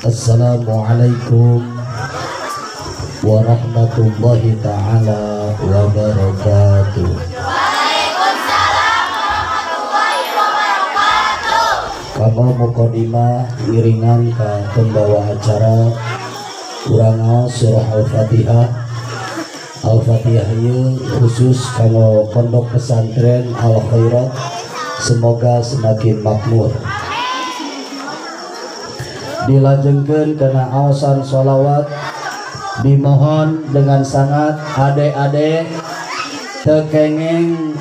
Assalamualaikum warahmatullahi ta'ala wabarakatuh. Waalaikumsalam warahmatullahi wabarakatuh. Kamu mukodimah iringan ke pembawa acara urang surah Al-Fatihah. Al-Fatihah ieu khusus kalau pondok pesantren Al Khairat, semoga semakin makmur. Dilajengkeun kana aosan sholawat, dimohon dengan sangat ade-ade tekengeng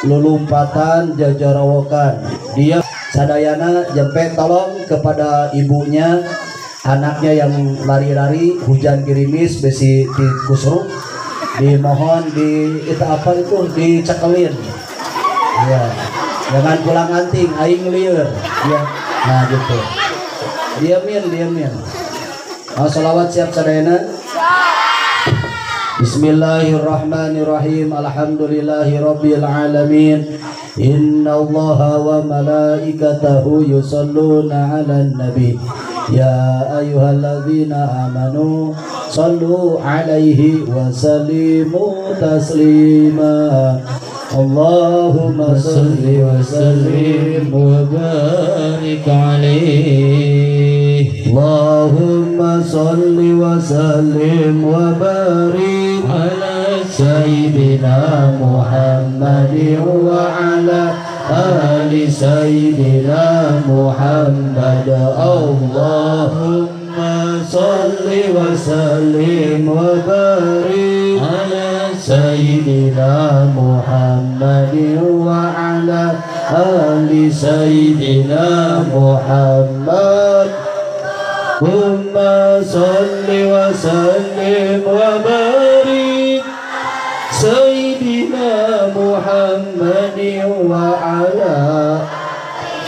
lulumpatan jajarawokan. Dia sadayana jempet tolong kepada ibunya, anaknya yang lari-lari hujan gerimis besi di kusruk, dimohon di itu apa itu dicekelin ya, jangan pulang anting aing lieur ya. Nah gitu, diamin. Salawat siap sadayana. Bismillahirrahmanirrahim. Alhamdulillahi rabbil alamin. Inna Allaha wa malaikatahu yusalluna 'alan nabi. Ya ayyuhalladzina amanu sallu 'alaihi wa sallimu taslima. Allahumma salli wa sallim wa barik 'alaihi. Allahumma salli wa sallim wa barik ala sayyidina Muhammadin wa ala ali sayyidina Muhammad. Allahumma salli wa sallim wa barik ala sayyidina Muhammadin wa ala ali sayyidina Muhammad. Allahumma salli wa sallim wa barik sayyidina Muhammadin wa ala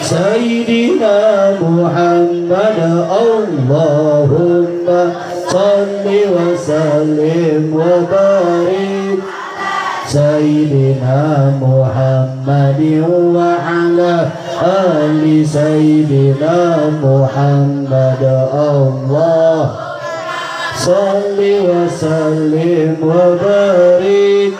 sayyidina Muhammad. Allahumma salli wa sallim wa barik sayyidina Muhammadin wa ala ali sayyidina Muhammad. Allah salli wa sallim wa barik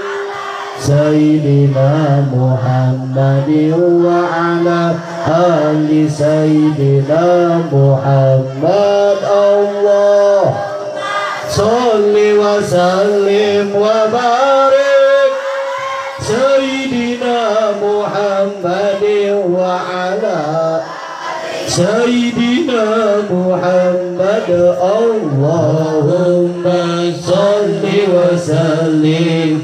sayyidina Muhammadin wa ala ali sayyidina Muhammad. Allah salli wa sallim wa barik sayyidina Muhammadin wa ala sayyidina Muhammad. Allahumma salli wa sallim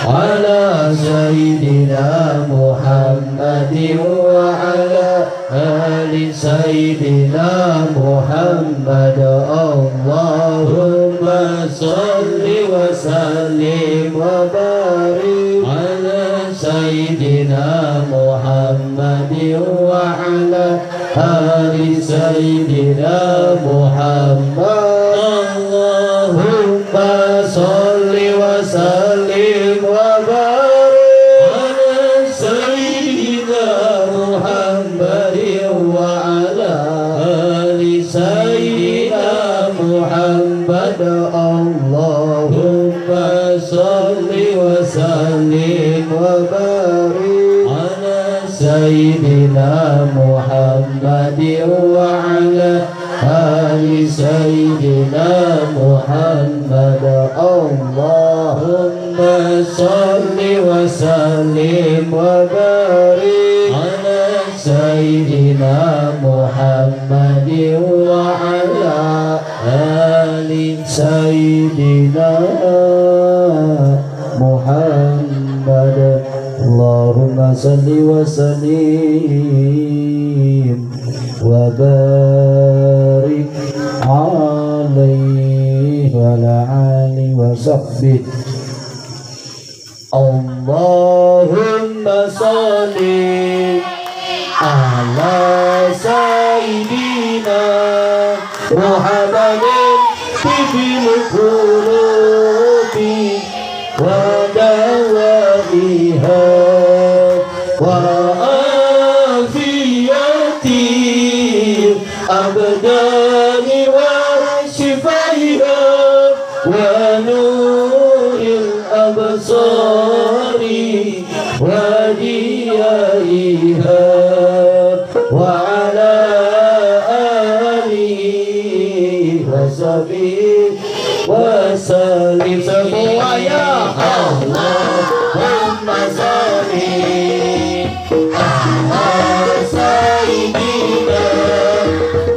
ala sayyidina Muhammadin wa ala ali sayyidina Muhammad. Allahumma salli wa sallim wa barik ala sayyidina Muhammadin wa ala ali sayyidina Muhammad. Allahumma salli wa sallim wa barik ala sayyidina Muhammadin wa ala ali sayyidina Muhammad. Allahumma salli wa sallim wa barik ala sayyidina Muhammadin wa ala ali sayyidina Muhammad. Allahumma salli wa sallim wa barik ala sayyidina Muhammadin wa ala ali sayyidina Muhammad. Allahumma salli wa sallim wa barik alaihi wa ala alihi wa sahbihi. Allahumma salli ala sayyidina Muhammadin tibil qulubi wa dawaiha wa afiyati abda ansari wa diyaiha wa ala alihi wa sahbihi wa sallim. Semua ya Allahumma salli ala sayyidina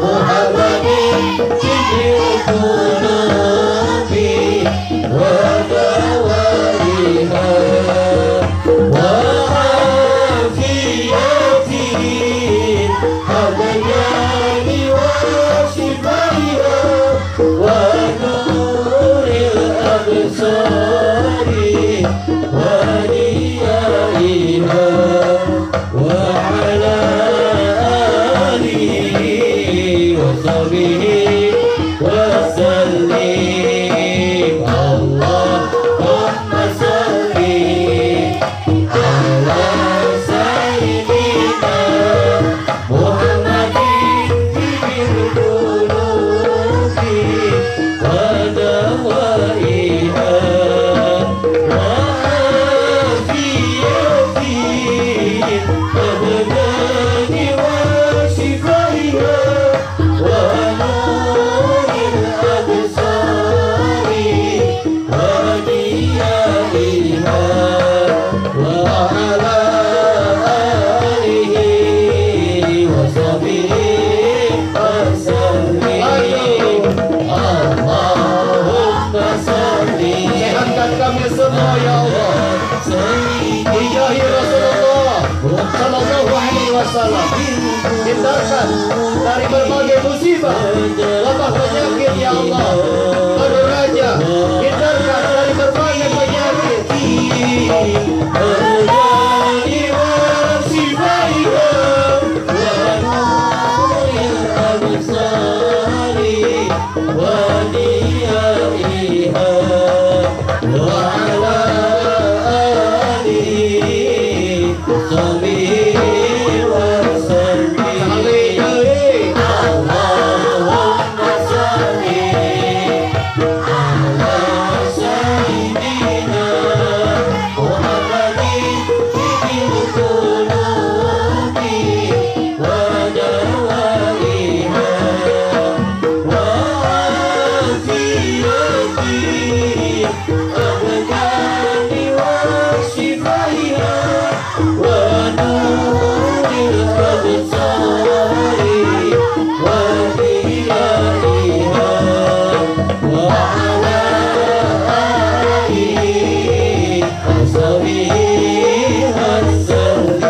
Muhammadin sidratil qulubi wa dawaiha wa afiyatin abdani wa shifaiha wa nuril absari wa diyaiha wa ala alihi wa sahbihi wa sallim. Allahumma salli ala sayyidina Muhammadin sidratil qulubi wa dawaiha wa afiyatin abdani wa shifaiha wa nuril absari wa diyaiha wa ala alihi wa sahbihi wa sallim. Allahumma salli. Sehatkan kami semua ya Allah. Bijahi Rasulullah Sallallahu Alaihi Wasallam. Hindarkan dari berbagai musibah, wabah penyakit ya Allah. Pada Raja, hindarkan dari berbagai penyakit. Al-Jani wa Sifaiha wa Nuril Absari wa Diyaiha wa ala alihi sahbihi wa sallim. Allahumma salli ala sayyidina Muhammadin sidratil qulubi wa dawaiha wa afiyatin abdani wa shifaiha wa nuril absari wa diyaiha wa ala alihi wa sahbihi wa sallim.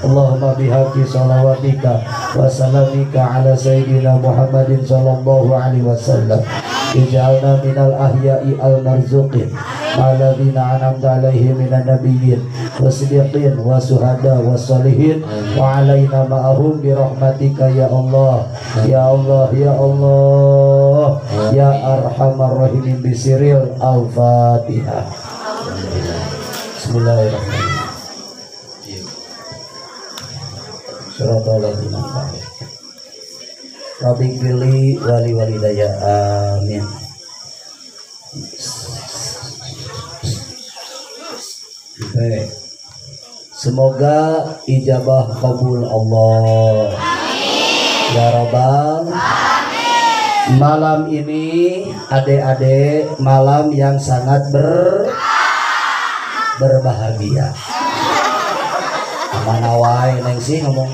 Allahumma bihaqi salawatika wa salamika ala sayyidina Muhammadin sallallahu alaihi wasallam ij'alna minal ahya'i al-marzuqin alladhina an'amta alaihim minan nabiyyin wasiddiqin wa suhada wa salihin wa alaina ma'ahum birahmatika ya Allah ya Allah ya Allah ya arhamar rahimin bisiril al-fatihah. Bismillahirrahmanirrahim. Suratul ladzina Rabbi pilih wali walidaya amin. Baik. Semoga ijabah kabul Allah. Ya Rabbal. Malam ini adik-adik malam yang sangat berbahagia. Mana wae neng sih ngomong.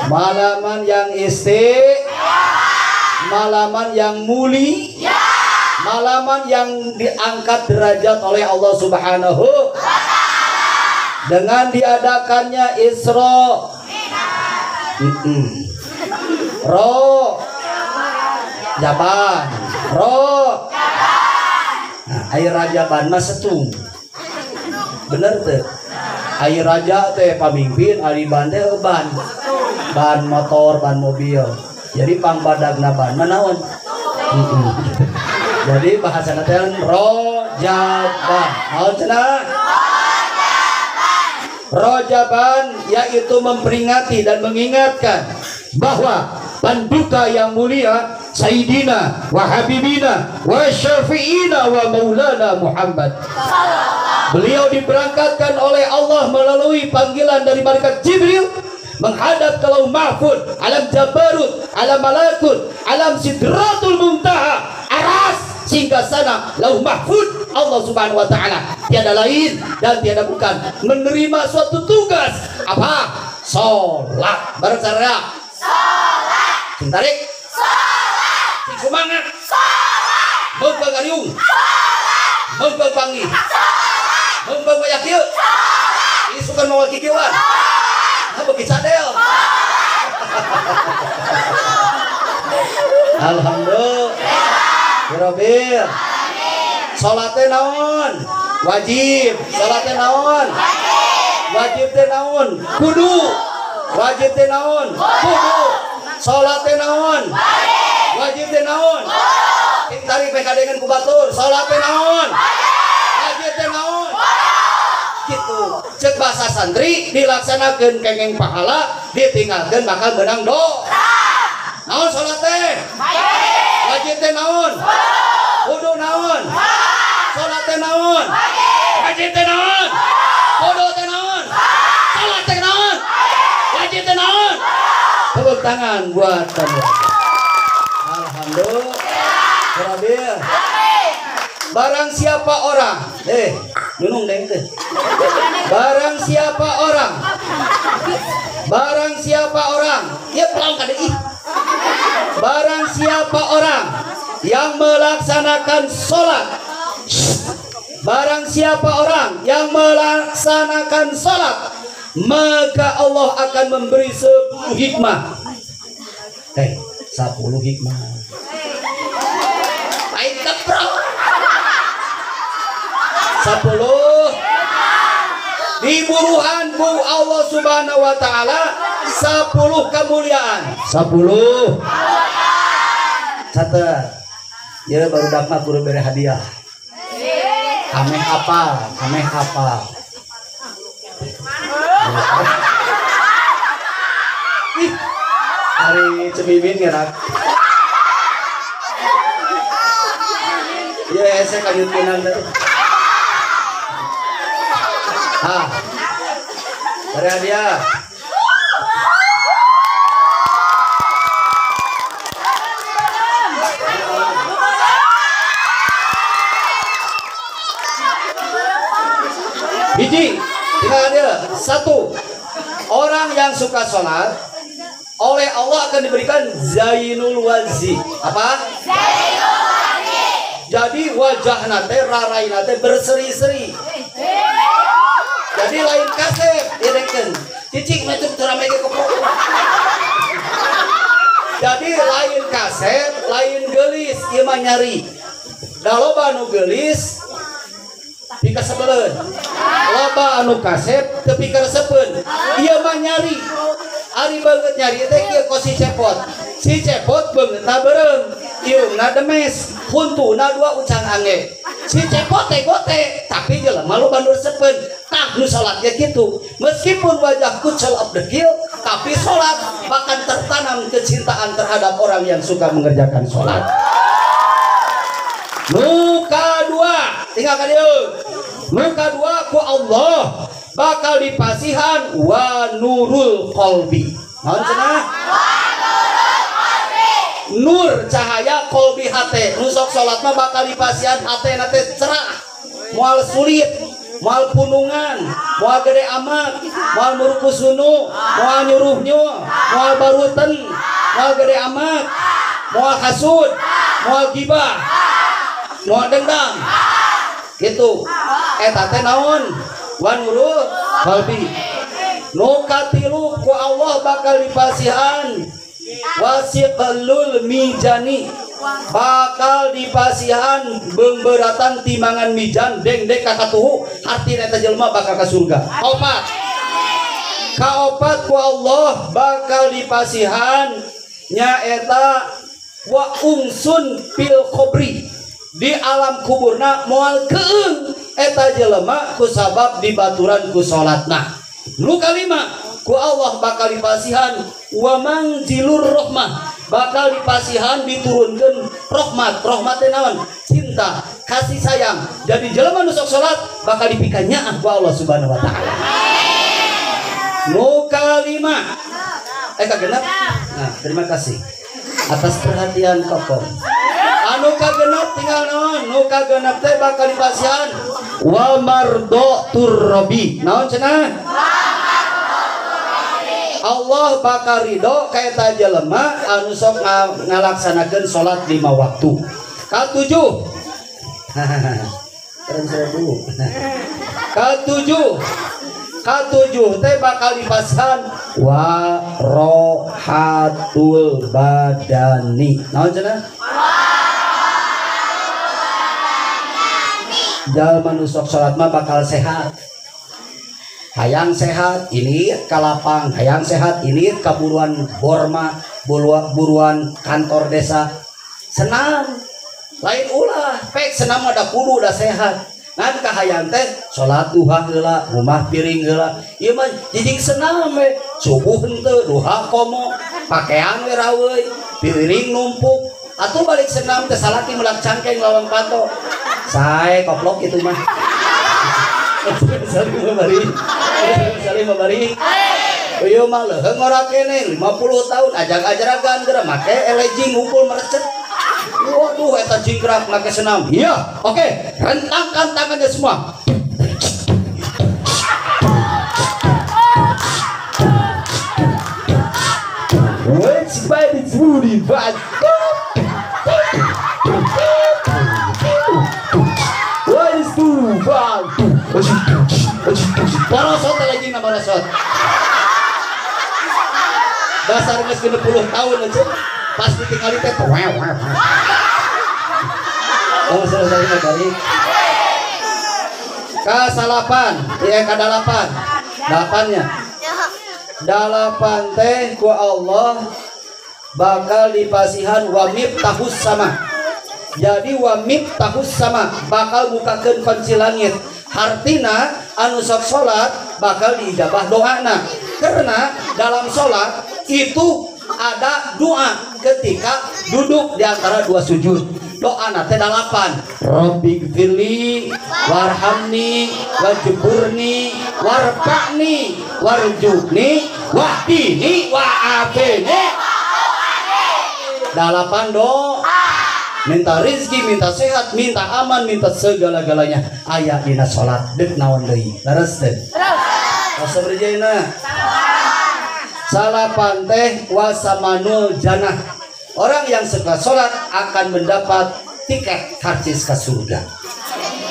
Malaman yang malaman yang muli, malaman yang diangkat derajat oleh Allah Subhanahu dengan diadakannya Isra Jaban air rajaban mah setung bener tuh air raja teh pamimpin aliban teh ban motor ban mobil jadi pangbadagna ban manaon jadi bahasa teh rojaban naon cenah rojaban yaitu memperingati dan mengingatkan bahwa Panduka yang mulia Sayyidina wa habibina wa syafi'ina wa maulana Muhammad. Beliau diberangkatkan oleh Allah melalui panggilan dari malaikat Jibril menghadap ke Lauh Mahfud, alam Jabarut, alam Malakut, alam Sidratul Muntaha, aras singgasana Lauh Mahfud Allah Subhanahu wa taala. Tiada lain dan tiada bukan menerima suatu tugas apa? Salat. Bareng saya. Salat. Tarik. Salat. Semangat. Salat. Mengkang ariung. Salat. Mengkang pangi. Salat. Mengkang bayakieu. Salat. Isukan mawal kikiwan. Salat. Bagi cadel. Alhamdulillah. Robir. Salat teh naon? Wajib. Salat teh naon? Wajib teh naon? Kudu. Wajib teh naon? Kudu. Salat teh naon? Wajib teh naon? Tarik pekadengan ku batur. Salat teh naon? Wajib teh naon? Gitu. Cek bahasa santri dilaksanakeun kengeng pahala, ditinggalkeun bakal menang dosa. Naon salat teh? Wajib teh naon? Kudu naon? Salat teh naon? Wajib teh naon? Kudu teh naon? Salat teh naon? Wajib teh naon? Tepuk tangan buat kamu. Alhamdulillah. Rabbil. Barang siapa orang, nunung deh itu. Barang siapa orang, ya pelang kadei. Barang siapa orang yang melaksanakan sholat, barang siapa orang yang melaksanakan sholat, maka Allah akan memberi 10 hikmah. 10 hikmah. Baik keprok. 10 diburuhan ku Allah Subhanahu wa taala 10 kemuliaan. 10 catat. Ya baru dapat kudu beri hadiah. Ameh apa? Hari cemimin gerak. Ya saya kanyutkeun teh. Beri hadiah. Hiji, tinggal ada 1. Orang yang suka sholat oleh Allah akan diberikan zainul wazi. Apa? Zainul wazi. Jadi wajah nate, rarai nate berseri-seri. Jadi lain kasep, direken. Cicing macam teramai ke kopok. Jadi lain kasep, lain gelis, ieu mah nyari. Da loba anu gelis pika sebeleun. Loba anu kasep teu pika resepeun. Ieu mah nyari. Ari banget nyari teh kieu ku si cepot. Si cepot beungeutna beureung, iungna demes, huntuna 2 ucang angge. Si cepot teh gote, tapi jelema loba nu resepeun. Tah nu salat ge kitu. Meskipun wajah kucel abdegil, tapi salat bahkan tertanam kecintaan terhadap orang yang suka mengerjakan salat. Muka 2, tinggal ka dieu. Muka 2 ku Allah bakal dipasihan wa nurul qalbi. Naon cenah? Wa nurul qalbi. Nur cahaya qalbi hate. Nu sok salat mah bakal dipasihan hatena teh cerah. Moal sulit, moal punungan, moal gede amat, moal murukus sunu, moal nyuruhnyo, moal baruten, moal gede amat, moal hasud, moal gibah, moal dendam. Gitu. Eta teh naon? Wa nurul qalbi. Nu katilu ku Allah bakal dipasihan wasiqalul mijani, bakal dipasihan beungbeuratan timbangan mijan dengdek kakatuhu artina eta jelema bakal ka surga. Kaopat ku Allah bakal dipasihan nyaeta wa ungsun fil qabri, di alam kuburna moal keung eta jelema kusabab dibaturan ku salatna. Nu kalima ku Allah bakal dipasihan wa manjilur rahmah, bakal dipasihan diturunkan rahmat. Rahmat teh naon? Cinta, kasih sayang. Jadi jelema nu sok salat bakal dipikanya ku Allah Subhanahu wa taala. Nu kalima. Kagenep. Nah, terima kasih atas perhatian Kokom. Anu kagenep tinggal naon? Nu kagenep teh bakal dipasihan wa mardotur rabbi. Naon cenah? Allah bakal ridho ka eta jelema anu sok ngalaksanakeun salat 5 waktu. Katujuh. Katujuh teh bakal dipasihan wa rohatul badani. Naon cenah? Jalma nu sok salat mah bakal sehat. Hayang sehat ini kalapang, hayang sehat ini kaburuan borma, buruan kantor desa. Senam lain ulah pek senam ada kudu udah sehat. Ngan kahayang teh salat duha heula, rumah piring heula. Ieu mah jijik senam we. Subuh henteu, duha komo, pakaian we raweuy, piring numpuk. Atuh balik senam teh salaki melak cangkeng lawan pato. Sae koplok itu mah. Salim bari. Ieu mah leuheung ora kene 50 tahun ajag-ajaragan geura make elejing hukul merecet. Waduh eta jingkrak make senam. Iya, oke. Rentangkan tangannya semua. Which by the booty bad. What is too bad? Parasot lagi nama parasot. Dasar geus 60 tahun aja. Pas ditinggali teh oh selesai balik. Kasalapan, ya kadalapan. Delapannya. Dalapan teh ku Allah bakal dipasihan wa miftahus sama. Jadi wa miftahus sama bakal bukakeun kunci langit. Artina anu sok salat bakal diijabah doana. Karena dalam salat itu ada doa ketika duduk di antara dua sujud. Doa teh 8. Rabbighfirli warhamni wajburni warfa'ni warjubni wahdini wa'afini. 8 doa. Minta rizki, minta sehat, minta aman, minta segala-galanya. Aya dina salat deuk naon deui? Leres teh. Asa berjaina. Salapan teh wasamanul jannah. Orang yang suka salat akan mendapat tiket karcis ke surga.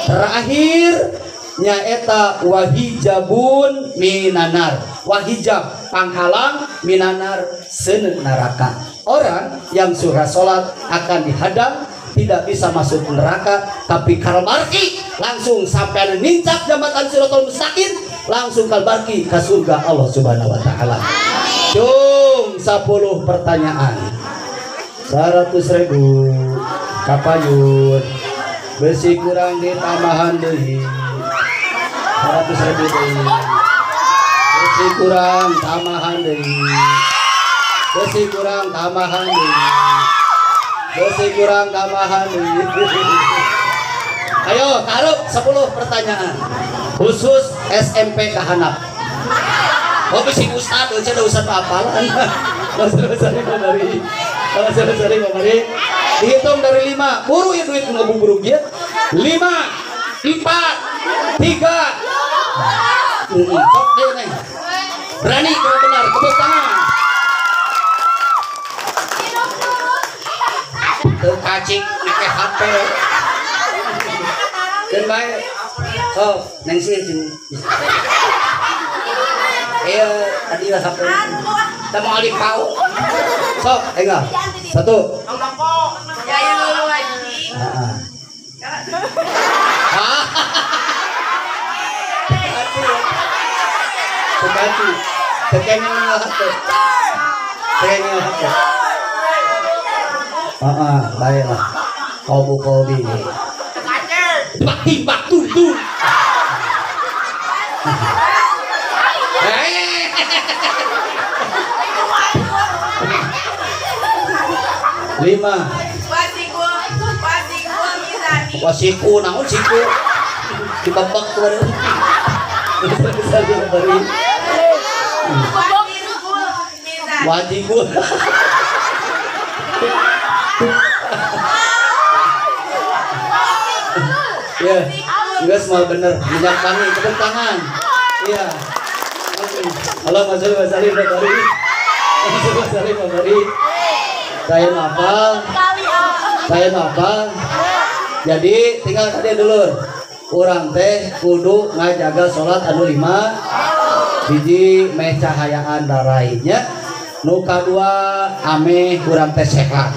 Terakhir nyaeta wahijabun minanar. Wahijab panghalang minanar seuneu neraka. Orang yang suka salat akan dihadang, tidak bisa masuk neraka, tapi kalbarki langsung sampai nincak jambatan Siratal Mustaqim, langsung kalbarki ke surga Allah Subhanahu wa taala. Cung 10 pertanyaan. 100.000 kapayun. Besi kurang ditambahan deui. 100.000 deui. Besi kurang tambahan deui. Besi kurang tambahan deui. Besi kurang tambahan deui. Ayo taruh 10 pertanyaan. Khusus SMP Kahanap. Oh bisi ustad, ada ustad hafalan. Sorry, dihitung dari 5. Buru ya duit ngeburu ya. 5, 4, 3. Sok deh nih. Berani kalau benar, tepuk tangan. Kacing pakai HP. Dan baik. Sok, neng sih. Tadi lah HP. Kita mau alih pau. Sok, enggak. 1. Ya yang lagi. Tekati. Tekeni HP. Baiklah. Kobi. Timbak tuh. 5 wasiku naon siku dibabak keluar wajibu ya enggak semua bener minyak wangi tepuk tangan iya halo Mas Salim Bakari Mas Salim Bakari saya hafal jadi tinggal tadi dulu urang teh kudu ngajaga sholat anu 5 biji meh cahayaan darahnya nu kadua ameh urang teh sehat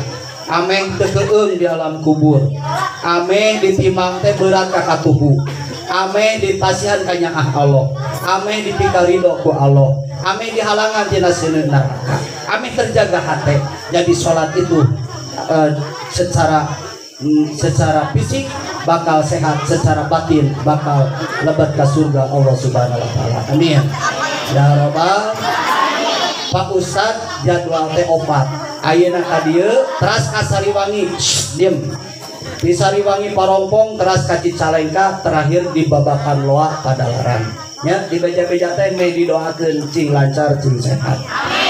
ameh teu keung di alam kubur ameh ditimang teh berat ka katuhu ameh dipasihan ka nyaah Allah ameh dipikal ridho ku Allah ameh dihalangan tina seuneut neraka ameh terjaga hate jadi sholat itu secara fisik bakal sehat, secara batin bakal lebat ke surga Allah Subhanahu wa taala. Amin. Ya Rabbal. Pak Ustad jadwal teh opat. Ayeuna ka dieu teras ka Sariwangi. Diem. Di Sariwangi Parompong teras ka Cicalengka terakhir di Babakan Loa Padalarang. Nya di beja-beja teh meh didoakeun cing lancar cing sehat. Amin.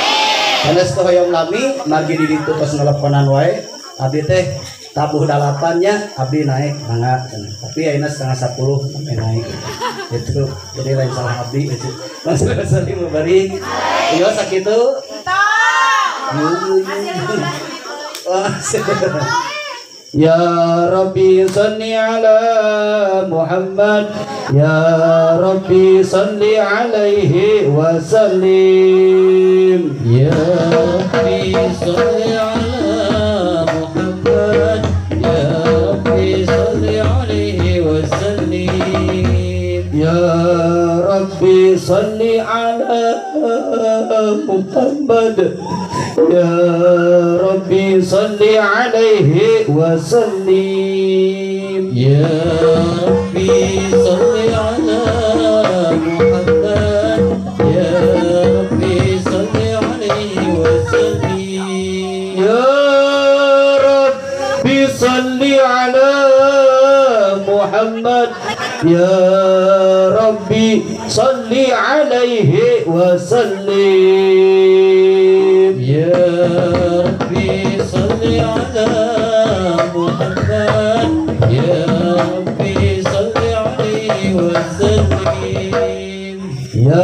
Sanes hoyong lami margi di ditu tos nelponan wae. Abdi teh tabuh dalapannya abdi naik mangga tapi ayeuna 9:30 sampai naik itu jadi lain salah abdi itu langsung saling memberi iya sakitu Ya Rabbi salli ala Muhammad Ya Rabbi salli alaihi wa sallim Ya Rabbi salli ala Ya Rabbi salli ala Muhammad Ya Rabbi salli alaihi wa sallim Ya Rabbi salli ala Muhammad Ya Rabbi salli alaihi wa sallim Ya Rabbi salli ala Muhammad Ya Rabbi salli alaihi wa sallim Ya Rabbi salli ala Muhammad Ya Rabbi salli alaihi wa sallim Ya